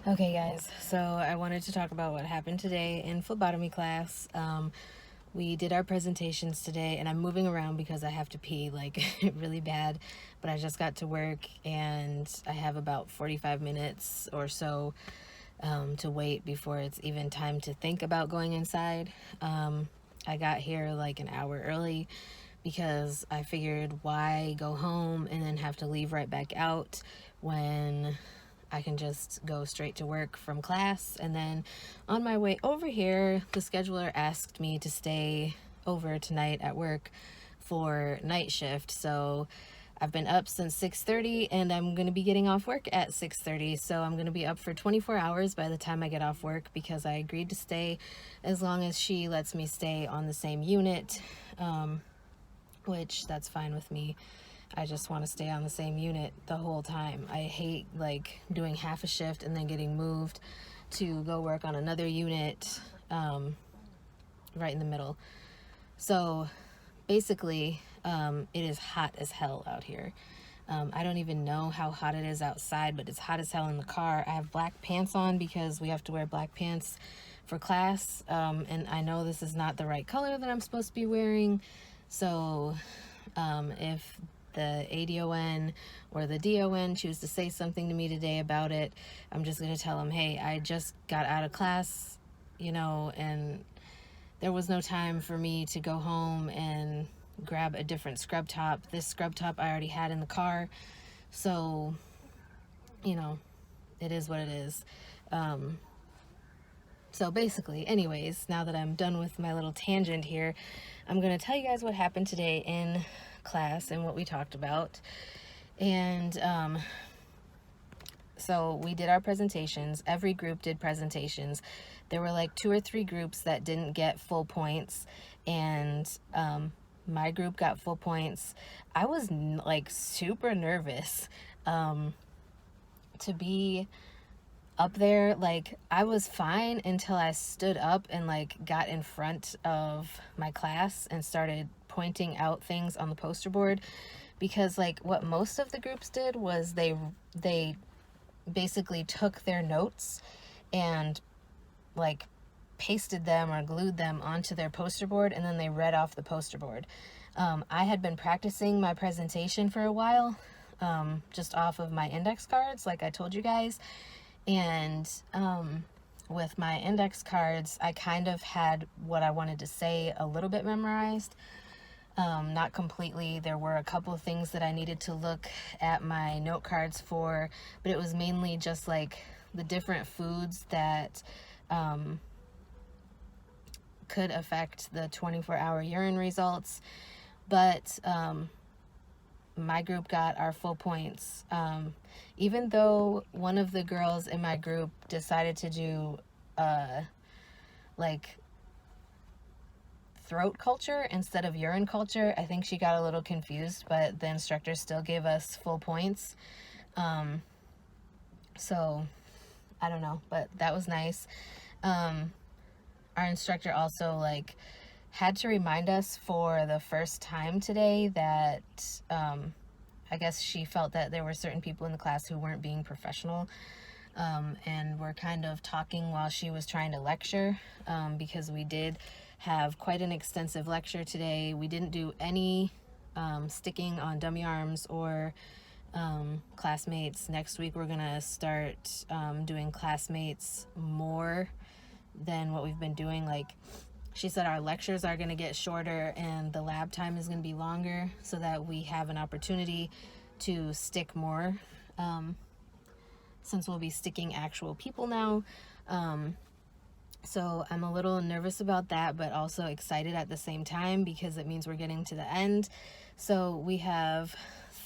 Okay guys, so I wanted to talk about what happened today in phlebotomy class. We did our presentations today, and I'm moving around because I have to pee like really bad, but I just got to work and I have about 45 minutes or so to wait before it's even time to think about going inside. I got here like an hour early because I figured why go home and then have to leave right back out when I can just go straight to work from class. And then on my way over here, the scheduler asked me to stay over tonight at work for night shift. So I've been up since 6:30 and I'm going to be getting off work at 6:30. So I'm going to be up for 24 hours by the time I get off work because I agreed to stay as long as she lets me stay on the same unit, which that's fine with me. I just want to stay on the same unit the whole time. I hate like doing half a shift and then getting moved to go work on another unit right in the middle. So basically, it is hot as hell out here. I don't even know how hot it is outside, but it's hot as hell in the car. I have black pants on because we have to wear black pants for class, and I know this is not the right color that I'm supposed to be wearing. So if the ADON or the DON choose to say something to me today about it, I'm just going to tell them, hey, I just got out of class, and there was no time for me to go home and grab a different scrub top. This scrub top I already had in the car. So, it is what it is. So basically, anyways, now that I'm done with my little tangent here, I'm going to tell you guys what happened today in class and what we talked about. And so we did our presentations. Every group did presentations. There were like 2 or 3 groups that didn't get full points, and my group got full points. I was like super nervous to be up there. Like, I was fine until I stood up and like got in front of my class and started pointing out things on the poster board, because like what most of the groups did was they basically took their notes and like pasted them or glued them onto their poster board, and then they read off the poster board. I had been practicing my presentation for a while, just off of my index cards like I told you guys. And with my index cards, I kind of had what I wanted to say a little bit memorized. Not completely. There were a couple of things that I needed to look at my note cards for, but it was mainly just like the different foods that could affect the 24-hour urine results. But my group got our full points. Even though one of the girls in my group decided to do like throat culture instead of urine culture, I think she got a little confused, but the instructor still gave us full points. So I don't know, but that was nice. Our instructor also like had to remind us for the first time today that I guess she felt that there were certain people in the class who weren't being professional, and were kind of talking while she was trying to lecture, because we did have quite an extensive lecture today. We didn't do any sticking on dummy arms or classmates. Next week we're gonna start doing classmates more than what we've been doing. Like, she said our lectures are going to get shorter and the lab time is going to be longer so that we have an opportunity to stick more, since we'll be sticking actual people now. So I'm a little nervous about that, but also excited at the same time because it means we're getting to the end. So we have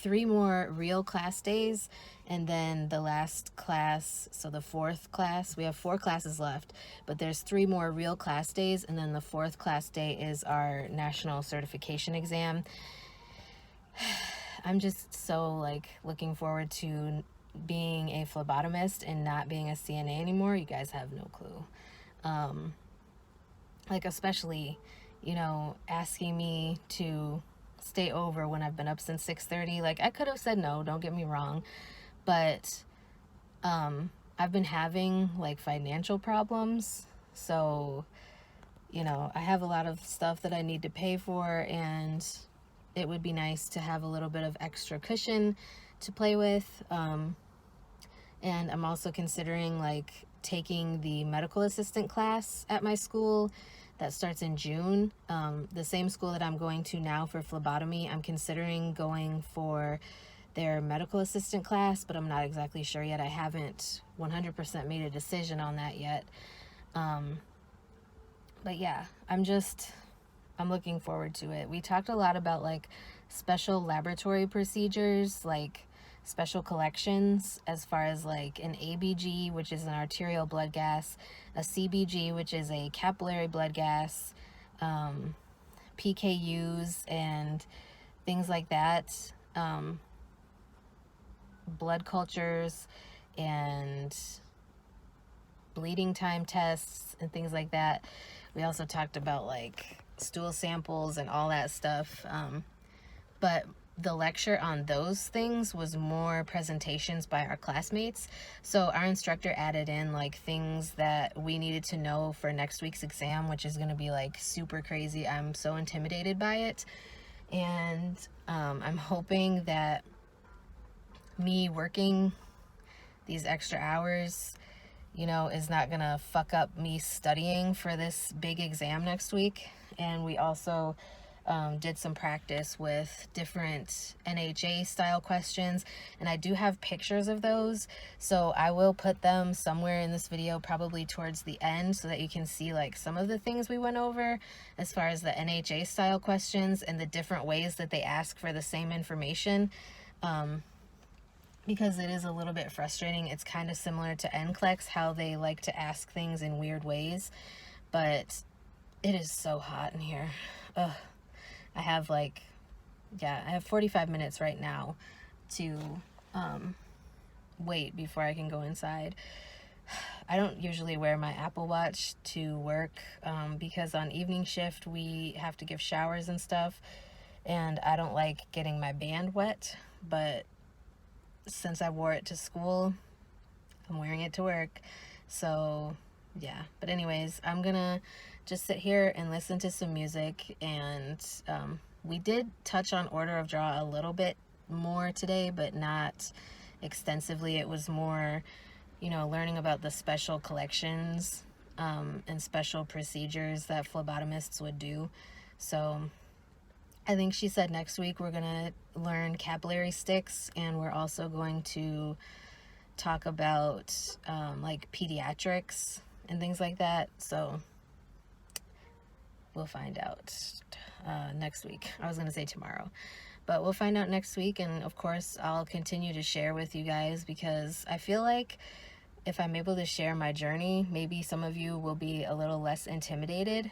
3 more real class days, and then the last class, so the 4th class, we have 4 classes left, but there's 3 more real class days, and then the 4th class day is our national certification exam. I'm just so like looking forward to being a phlebotomist and not being a CNA anymore. You guys have no clue. Like, especially, asking me to stay over when I've been up since 6:30. Like, I could have said no, don't get me wrong, but I've been having like financial problems. So, you know, I have a lot of stuff that I need to pay for, and it would be nice to have a little bit of extra cushion to play with. And I'm also considering like taking the medical assistant class at my school that starts in June. The same school that I'm going to now for phlebotomy, I'm considering going for their medical assistant class, but I'm not exactly sure yet. I haven't 100% made a decision on that yet. But yeah, I'm looking forward to it. We talked a lot about like special laboratory procedures, like special collections, as far as like an ABG, which is an arterial blood gas, a CBG, which is a capillary blood gas, PKUs and things like that, blood cultures and bleeding time tests and things like that. We also talked about like stool samples and all that stuff. But the lecture on those things was more presentations by our classmates. So our instructor added in like things that we needed to know for next week's exam, which is going to be like super crazy. I'm so intimidated by it. And I'm hoping that me working these extra hours, you know, is not gonna fuck up me studying for this big exam next week. And we also did some practice with different NHA style questions, and I do have pictures of those, so I will put them somewhere in this video, probably towards the end, so that you can see like some of the things we went over as far as the NHA style questions and the different ways that they ask for the same information. Because it is a little bit frustrating. It's kind of similar to NCLEX, how they like to ask things in weird ways, but it is so hot in here. Ugh. I have 45 minutes right now to wait before I can go inside. I don't usually wear my Apple Watch to work because on evening shift we have to give showers and stuff, and I don't like getting my band wet, but since I wore it to school, I'm wearing it to work. So yeah, but anyways, I'm gonna just sit here and listen to some music. And we did touch on order of draw a little bit more today, but not extensively. It was more, you know, learning about the special collections and special procedures that phlebotomists would do. So I think she said next week we're gonna learn capillary sticks, and we're also going to talk about like pediatrics and things like that. So we'll find out next week. I was gonna say tomorrow, but we'll find out next week. And of course I'll continue to share with you guys, because I feel like if I'm able to share my journey, maybe some of you will be a little less intimidated,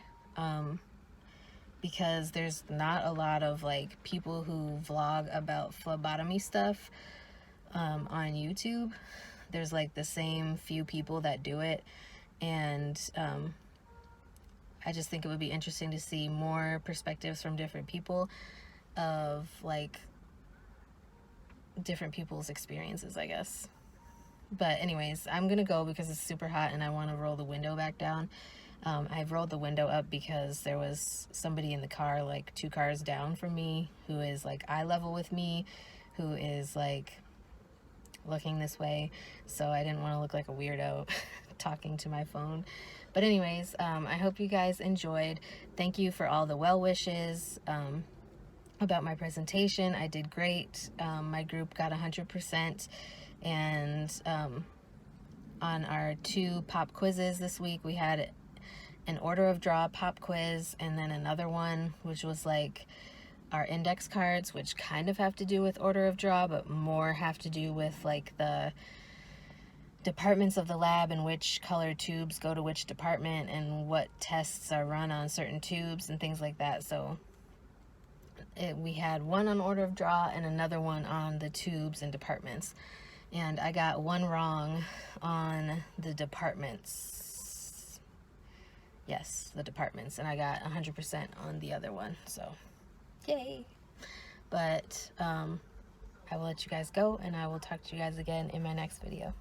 because there's not a lot of like people who vlog about phlebotomy stuff on YouTube. There's like the same few people that do it, and I just think it would be interesting to see more perspectives from different people of like different people's experiences, I guess. But anyways, I'm gonna go because it's super hot and I want to roll the window back down. I've rolled the window up because there was somebody in the car like 2 cars down from me who is like eye level with me, who is like looking this way, so I didn't want to look like a weirdo talking to my phone. But anyways, I hope you guys enjoyed. Thank you for all the well wishes about my presentation. I did great. My group got 100%, and on our 2 pop quizzes this week, we had an order of draw pop quiz, and then another one which was like our index cards, which kind of have to do with order of draw, but more have to do with like the departments of the lab and which color tubes go to which department and what tests are run on certain tubes and things like that. So we had one on order of draw and another one on the tubes and departments, and I got one wrong on the departments. Yes, the departments, and I got 100% on the other one, so yay. But I will let you guys go, and I will talk to you guys again in my next video.